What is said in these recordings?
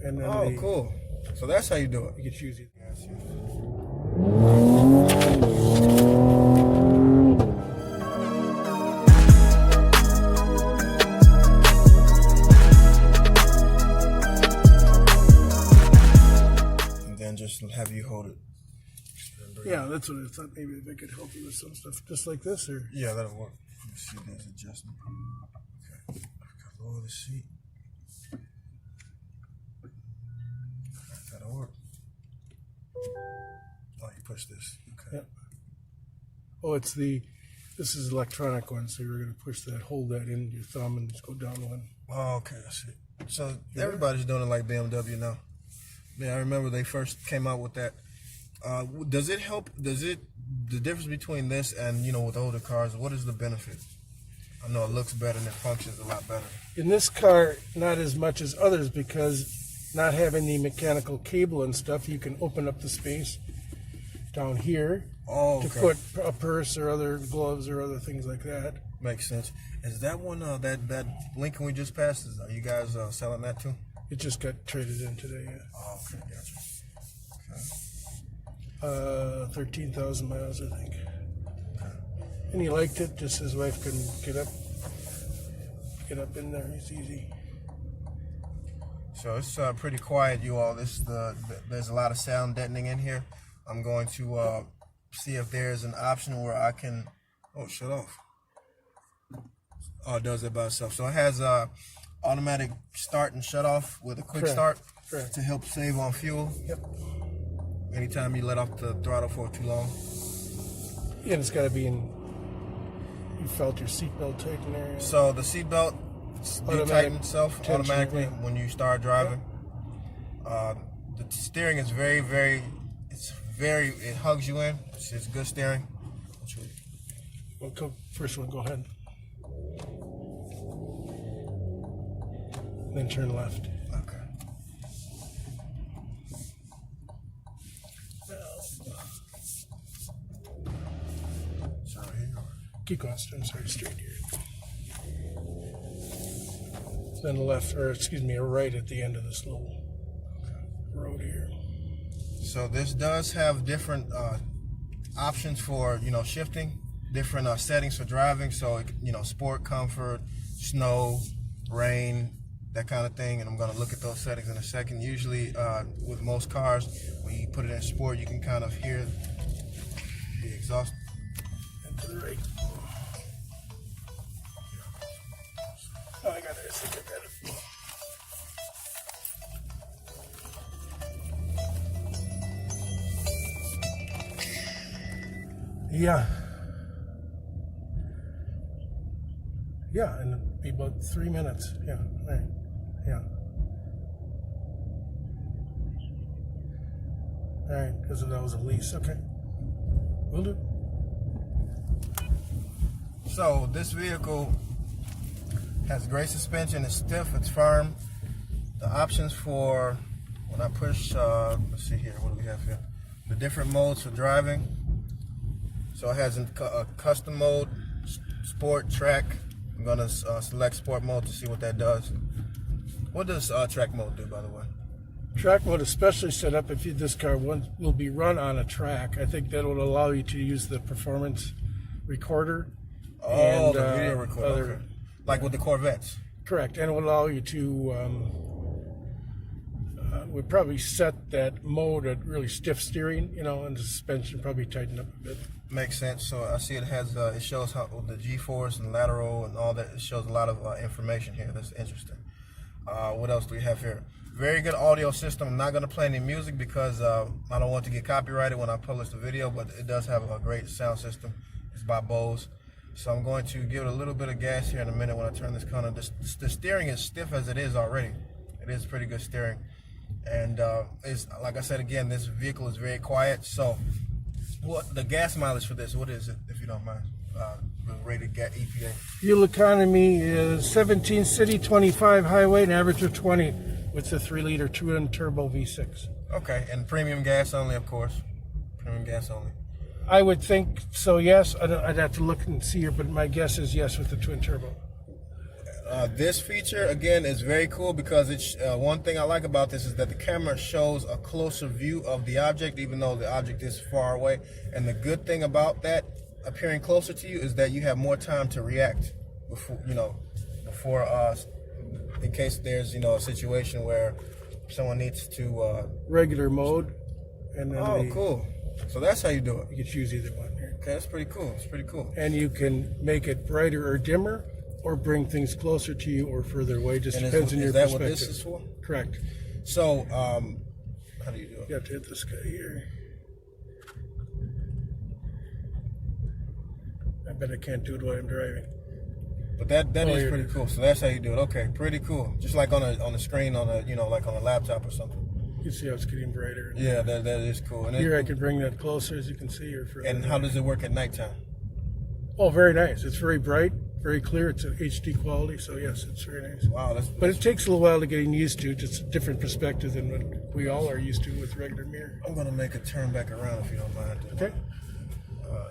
And then Oh, cool. So that's how you do it. You can choose it. Yes, yes. And then just have you hold it. Yeah, that's what I thought. Maybe if I could help you with some stuff just like this, or Yeah, that'll work. Let me see this adjustment. Okay. I've got lower the seat. That'll work. Oh, you push this. Okay. Yep. Oh, this is electronic one, so you're going to push that, hold that in your thumb, and just go down one. Oh, okay, I see. So everybody's doing it like BMW now. Yeah, I remember they first came out with that. Does it help? The difference between this and, with older cars, what is the benefit? I know it looks better and it functions a lot better. In this car, not as much as others, because not having the mechanical cable and stuff, you can open up the space down here to put a purse or other gloves or other things like that. Makes sense. Is that one, that Lincoln we just passed, are you guys selling that too? It just got traded in today, yeah. Oh, okay, gotcha. Okay. 13,000 miles, I think. And he liked it, just his wife couldn't get up in there. It's easy. So it's pretty quiet, you all. There's a lot of sound deadening in here. I'm going to see if there's an option where I can. Oh, shut off. Oh, it does it by itself. So it has automatic start and shut off with a quick start to help save on fuel. Yep. Anytime you let off the throttle for too long. Yeah, and it's got to be in. You felt your seatbelt tighten there. So the seatbelt tighten itself automatically when you start driving. Yep. The steering is very, it hugs you in. It's good steering. First one, go ahead. Then turn left. Okay. Sorry, here. Keep going. I'm sorry, straight here. Then left, or excuse me, a right at the end of this little road here. So this does have different options for shifting, different settings for driving. So sport, comfort, snow, rain, that kind of thing. And I'm going to look at those settings in a second. Usually with most cars, when you put it in sport, you can kind of hear the exhaust. And to the right. Oh, I got it. I think I got it. Yeah. Yeah, and it'll be about 3 minutes. Yeah, right. Yeah. All right, because that was a lease. Okay. Will do. So this vehicle has great suspension. It's stiff. It's firm. The options for when I push, let's see here. What do we have here? The different modes for driving. So it has a custom mode, sport, track. I'm going to select sport mode to see what that does. What does track mode do, by the way? Track mode, especially set up if this car will be run on a track. I think that will allow you to use the performance recorder. Oh, and, the video recorder. Okay. Like with the Corvettes. Correct, and it will allow you to. Would probably set that mode at really stiff steering, and the suspension probably tighten up a bit. Makes sense. So I see it has, it shows how the G-force and lateral and all that. It shows a lot of information here. That's interesting. What else do we have here? Very good audio system. I'm not going to play any music because I don't want to get copyrighted when I publish the video, but it does have a great sound system. It's by Bose. So I'm going to give it a little bit of gas here in a minute when I turn this corner. The steering is stiff as it is already. It is pretty good steering. And it's, like I said again, this vehicle is very quiet. So what the gas mileage for this, what is it, if you don't mind? Rated EPA. Fuel economy is 17 city, 25 highway, an average of 20 with the 3-liter twin turbo V6. Okay, and premium gas only, of course. Premium gas only. I would think so, yes. I'd have to look and see here, but my guess is yes with the twin turbo. This feature again is very cool because it's one thing I like about this is that the camera shows a closer view of the object, even though the object is far away. And the good thing about that appearing closer to you is that you have more time to react before in case there's a situation where someone needs to regular mode, and then cool. So that's how you do it. You can choose either one here. Okay, that's pretty cool. It's pretty cool. And you can make it brighter or dimmer, or bring things closer to you or further away. Just And depends on your is that perspective. what this is for? Correct. So, how do you do it? You have to hit this guy here. I bet I can't do it while I'm driving. But that is pretty cool. So that's how you do it. Okay, pretty cool. Just like on a screen on a like on a laptop or something. You see how it's getting brighter. Yeah, that is cool. And here I can bring that closer, as you can see, or further. And how does it work at nighttime? Oh, very nice. It's very bright, very clear. It's a HD quality, so yes, it's very nice. Wow, but it takes a little while to getting used to. Just a different perspective than what we all are used to with regular mirror. I'm gonna make a turn back around if you don't mind. Okay.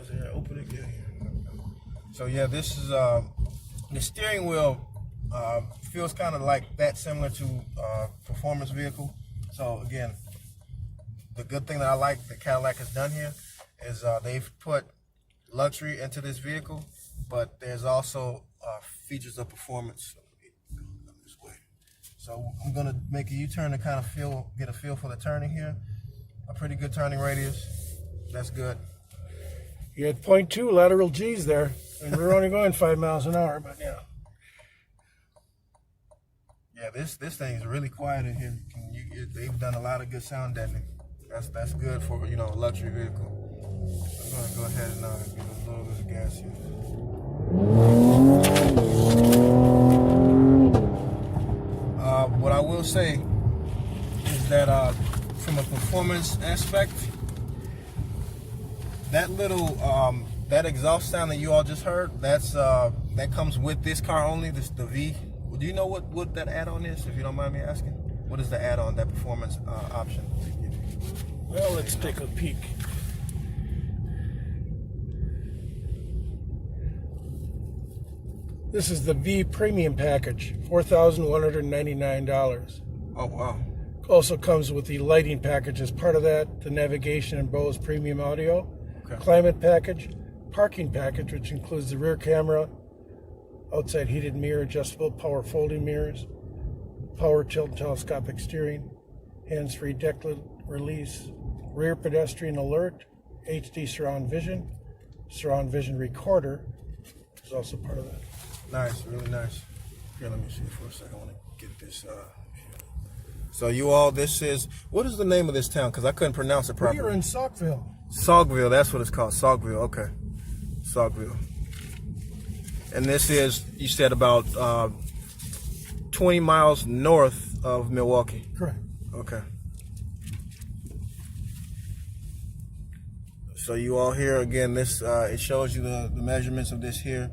Is there an opening? Yeah. So yeah, this is the steering wheel feels kind of like that, similar to performance vehicle. So again, the good thing that I like that Cadillac has done here is they've put luxury into this vehicle, but there's also features of performance. This way. So I'm gonna make a U-turn to kind of get a feel for the turning here. A pretty good turning radius. That's good. You had 0.2 lateral G's there, and we're only going 5 miles an hour, but yeah. Yeah, this thing is really quiet in here. They've done a lot of good sound deadening. That's good for a luxury vehicle. I'm gonna go ahead and give it a little bit of gas here. What I will say is that from a performance aspect, that little that exhaust sound that you all just heard, that comes with this car only. The V. Do you know what that add-on is, if you don't mind me asking? What is the add-on, that performance option? Well, let's take a peek. This is the V Premium Package, $4,199. Oh, wow. Also comes with the lighting package as part of that, the navigation and Bose Premium Audio, climate package, parking package, which includes the rear camera, outside heated mirror, adjustable power folding mirrors, power tilt and telescopic steering, hands-free deck release, rear pedestrian alert, HD surround vision recorder is also part of that. Nice, really nice. Here, let me see for a second. I want to get this. So you all, this is, what is the name of this town? Because I couldn't pronounce it properly. We are in Saukville. Saukville, that's what it's called. Saukville, okay. Saukville. And this is, you said, about 20 miles north of Milwaukee. Correct. Okay. So you all here again. This it shows you the measurements of this here.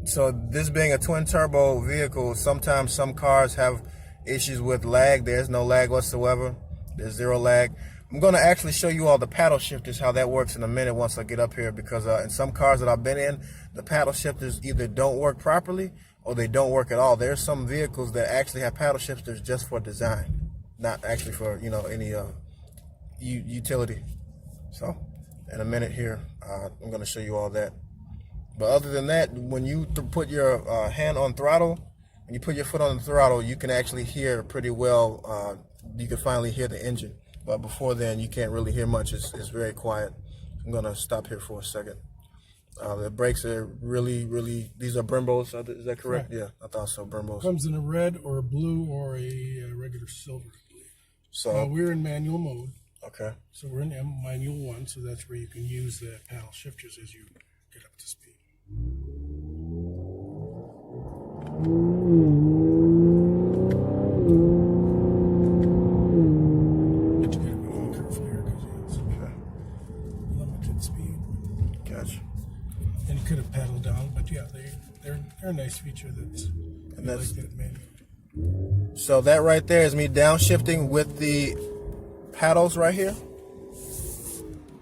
So this being a twin turbo vehicle, sometimes some cars have issues with lag. There's no lag whatsoever. There's zero lag. I'm going to actually show you all the paddle shifters, how that works in a minute once I get up here, because in some cars that I've been in, the paddle shifters either don't work properly or they don't work at all. There's some vehicles that actually have paddle shifters just for design, not actually for any utility. So in a minute here, I'm going to show you all that. But other than that, when you put your hand on throttle and you put your foot on the throttle, you can actually hear pretty well. You can finally hear the engine. But before then, you can't really hear much. It's very quiet. I'm going to stop here for a second. The brakes are really, these are Brembos. Is that correct? Yeah, I thought so, Brembos. Comes in a red or a blue or a regular silver, I believe. So we're in manual mode. Okay. So we're in manual 1, so that's where you can use the paddle shifters as you get up to speed. Limited speed. Gotcha. And you could have paddled down, but yeah, they're a nice feature that's like that manual. So that right there is me downshifting with the paddles right here.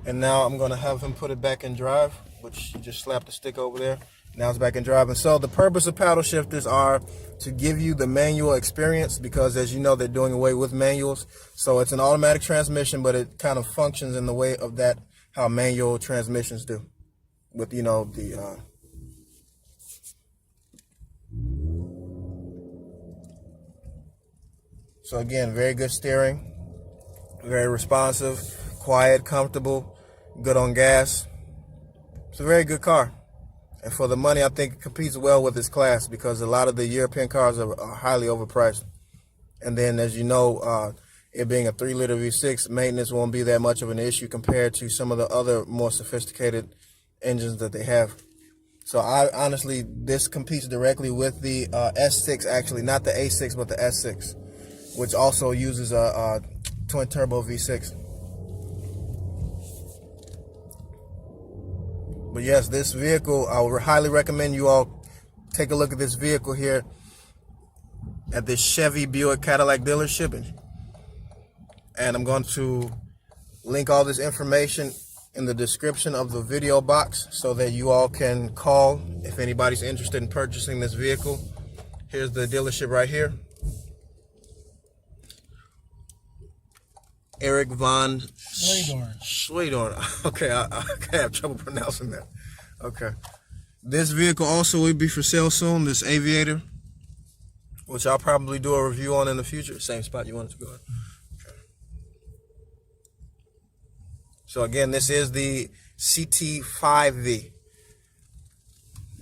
And now I'm going to have him put it back in drive, which you just slap the stick over there. Now it's back in driving. So the purpose of paddle shifters are to give you the manual experience, because as you know, they're doing away with manuals. So it's an automatic transmission, but it kind of functions in the way of that, how manual transmissions do. With, you know, the so again, very good steering, very responsive, quiet, comfortable, good on gas. It's a very good car. And for the money, I think it competes well with its class, because a lot of the European cars are highly overpriced. And then, as you know, it being a 3-liter V6, maintenance won't be that much of an issue compared to some of the other more sophisticated engines that they have. So I honestly, this competes directly with the S6, actually, not the A6, but the S6, which also uses a twin turbo V6. But yes, this vehicle, I would highly recommend you all take a look at this vehicle here at this Chevy Buick Cadillac dealership. And I'm going to link all this information in the description of the video box so that you all can call if anybody's interested in purchasing this vehicle. Here's the dealership right here. Eric von Schledorn. Okay, I have trouble pronouncing that. Okay. This vehicle also will be for sale soon, this Aviator, which I'll probably do a review on in the future. Same spot you wanted to go in. Okay. So again, this is the CT5 V.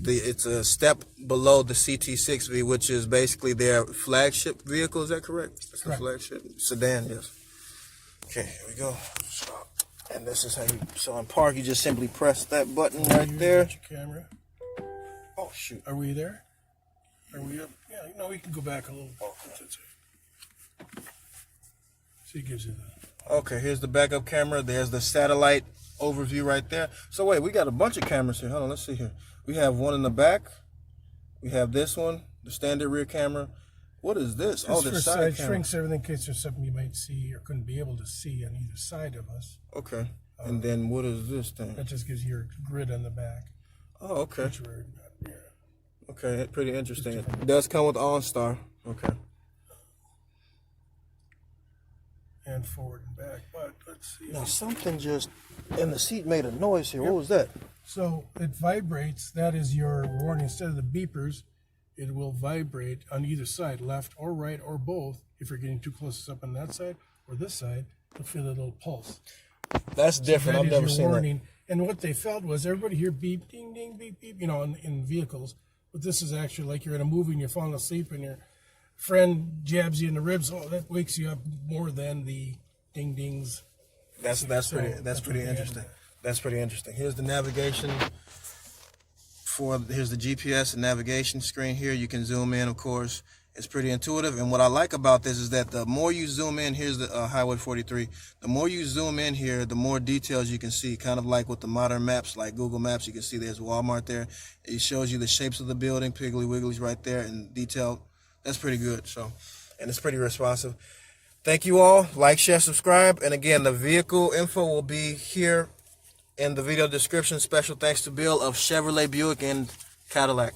It's a step below the CT6V, which is basically their flagship vehicle. Is that correct? That's the flagship sedan, yes. Okay, here we go. And this is how you, so in park, you just simply press that button right there. Your camera. Oh, shoot. Are we there? Are we up? Yeah, no, we can go back a little. See, it gives you the... Okay, here's the backup camera. There's the satellite overview right there. So wait, we got a bunch of cameras here. Hold on, let's see here. We have one in the back. We have this one, the standard rear camera. What is this? Oh, the side camera. Shrinks everything in case there's something you might see or couldn't be able to see on either side of us. Okay. And then what is this thing? That just gives you your grid on the back. Oh, okay. Which we're not near. Okay, pretty interesting. It does come with OnStar. Okay. And forward and back, but let's see. Now something just in the seat made a noise here. Yep. What was that? So it vibrates. That is your warning. Instead of the beepers, it will vibrate on either side, left or right or both. If you're getting too close up on that side or this side, you'll feel a little pulse. That's different. I've never seen that. And what they felt was everybody hear beep, ding, ding, beep, beep, you know, in vehicles. But this is actually like you're in a movie and you're falling asleep and your friend jabs you in the ribs. Oh, that wakes you up more than the ding dings. That's pretty interesting. That's pretty interesting. Here's the navigation. Here's the GPS and navigation screen here. You can zoom in, of course. It's pretty intuitive. And what I like about this is that the more you zoom in, here's the Highway 43. The more you zoom in here, the more details you can see. Kind of like with the modern maps, like Google Maps, you can see there's Walmart there. It shows you the shapes of the building, Piggly Wiggly's right there in detail. That's pretty good. So, and it's pretty responsive. Thank you all. Like, share, subscribe. And again, the vehicle info will be here in the video description. Special thanks to Bill of Chevrolet, Buick, and Cadillac.